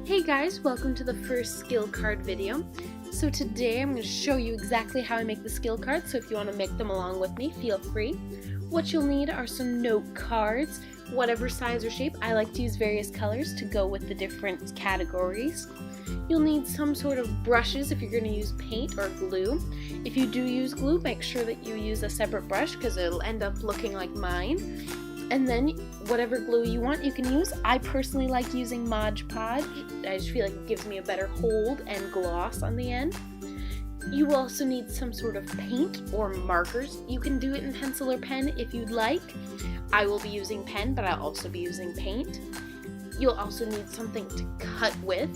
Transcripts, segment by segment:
Hey guys, welcome to the first skill card video. So today I'm going to show you exactly how I make the skill cards, so if you want to make them along with me, feel free. What you'll need are some note cards, whatever size or shape. I like to use various colors to go with the different categories. You'll need some sort of brushes if you're going to use paint or glue. If you do use glue, make sure that you use a separate brush because it'll end up looking like mine. And then whatever glue you want, you can use. I personally like using Mod Podge. I just feel like it gives me a better hold and gloss on the end. You will also need some sort of paint or markers. You can do it in pencil or pen if you'd like. I will be using pen, but I'll also be using paint. You'll also need something to cut with,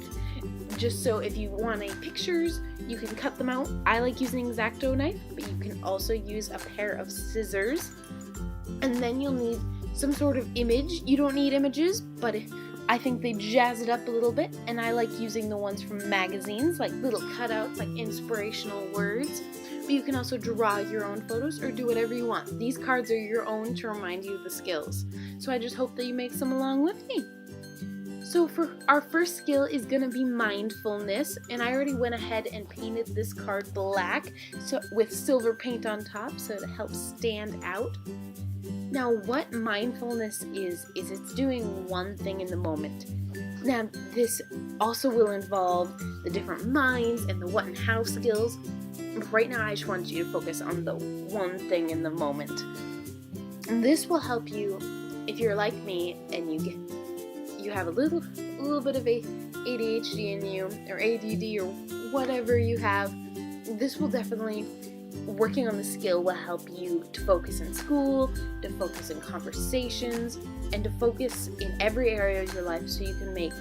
just so if you want any pictures, you can cut them out. I like using an X-Acto knife, but you can also use a pair of scissors. And then you'll need some sort of image. You don't need images, but I think they jazz it up a little bit, and I like using the ones from magazines, like little cutouts, like inspirational words. But you can also draw your own photos or do whatever you want. These cards are your own to remind you of the skills. So I just hope that you make some along with me. So for our first skill is going to be mindfulness, and I already went ahead and painted this card black with silver paint on top so it helps stand out. Now what mindfulness is it's doing one thing in the moment. Now this also will involve the different minds and the what and how skills. But right now I just want you to focus on the one thing in the moment. And this will help you if you're like me and you have a little bit of ADHD in you, or ADD, or whatever you have. This will definitely, working on the skill will help you to focus in school, to focus in conversations, and to focus in every area of your life so you can make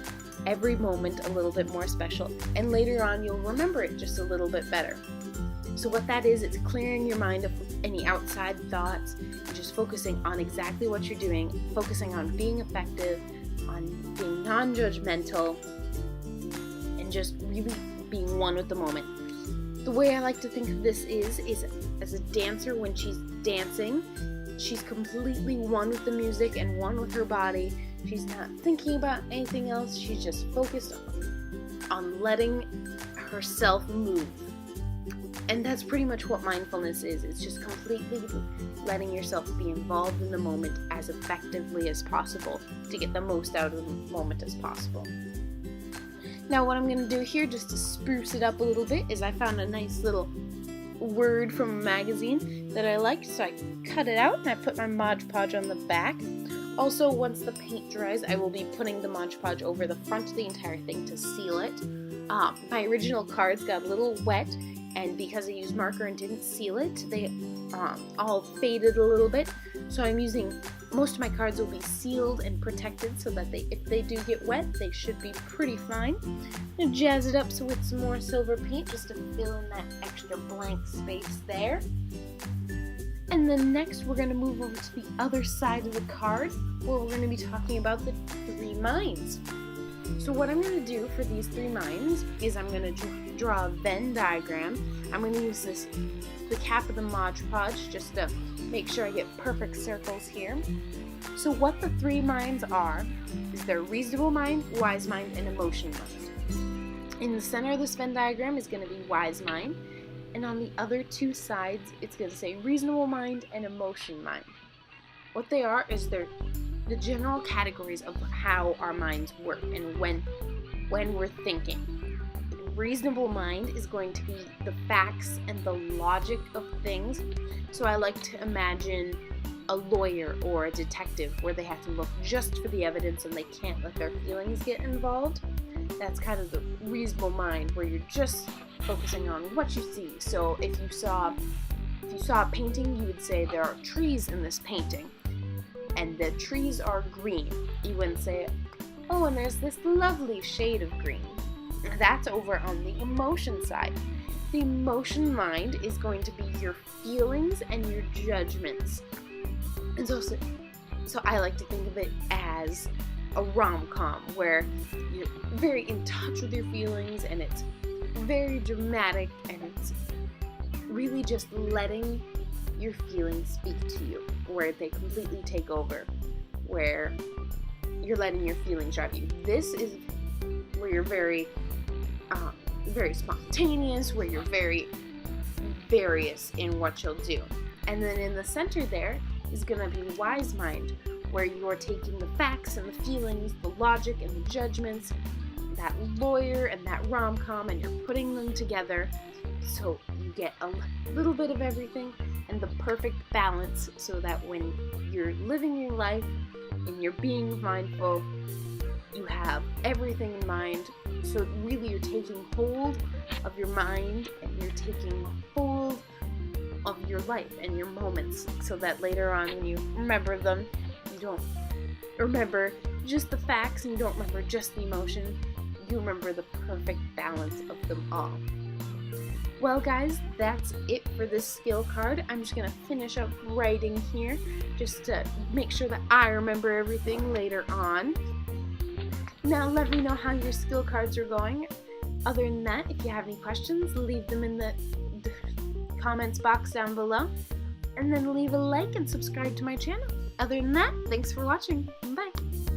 every moment a little bit more special. And later on you'll remember it just a little bit better. So what that is, it's clearing your mind of any outside thoughts, and just focusing on exactly what you're doing, focusing on being effective, on being non-judgmental, and just really being one with the moment. The way I like to think of this is as a dancer when she's dancing, she's completely one with the music and one with her body. She's not thinking about anything else. She's just focused on letting herself move. And that's pretty much what mindfulness is. It's just completely letting yourself be involved in the moment as effectively as possible to get the most out of the moment as possible. Now what I'm going to do here, just to spruce it up a little bit, is I found a nice little word from a magazine that I liked, so I cut it out and I put my Mod Podge on the back. Also, once the paint dries, I will be putting the Mod Podge over the front of the entire thing to seal it. My original cards got a little wet, and because I used marker and didn't seal it, they all faded a little bit. So I'm using, most of my cards will be sealed and protected so that if they do get wet, they should be pretty fine. I'm going to jazz it up with some more silver paint just to fill in that extra blank space there. And then next we're going to move over to the other side of the card, where we're going to be talking about the three minds. So what I'm going to do for these three minds is I'm going to draw a Venn diagram. I'm going to use the cap of the Mod Podge just to make sure I get perfect circles here. So what the three minds are is their reasonable mind, wise mind, and emotion mind. In the center of this Venn diagram is going to be wise mind, and on the other two sides it's going to say reasonable mind and emotion mind. What they are is they're the general categories of how our minds work and when we're thinking. Reasonable mind is going to be the facts and the logic of things. So I like to imagine a lawyer or a detective where they have to look just for the evidence and they can't let their feelings get involved. That's kind of the reasonable mind, where you're just focusing on what you see. So if you saw a painting, you would say there are trees in this painting, and the trees are green. You wouldn't say, oh, and there's this lovely shade of green. That's over on the emotion side. The emotion mind is going to be your feelings and your judgments. And so I like to think of it as a rom-com, where you're very in touch with your feelings, and it's very dramatic, and it's really just letting your feelings speak to you, where they completely take over, where you're letting your feelings drive you. This is where you're very spontaneous, where you're very various in what you'll do. And then in the center there is going to be wise mind, where you're taking the facts and the feelings, the logic and the judgments, that lawyer and that rom-com, and you're putting them together so you get a little bit of everything and the perfect balance, so that when you're living your life and you're being mindful, you have everything in mind. So really you're taking hold of your mind and you're taking hold of your life and your moments, so that later on when you remember them, you don't remember just the facts and you don't remember just the emotion. You remember the perfect balance of them all. Well guys, that's it for this skill card. I'm just going to finish up writing here just to make sure that I remember everything later on. Now let me know how your skill cards are going. Other than that, if you have any questions, leave them in the comments box down below. And then leave a like and subscribe to my channel. Other than that, thanks for watching. Bye!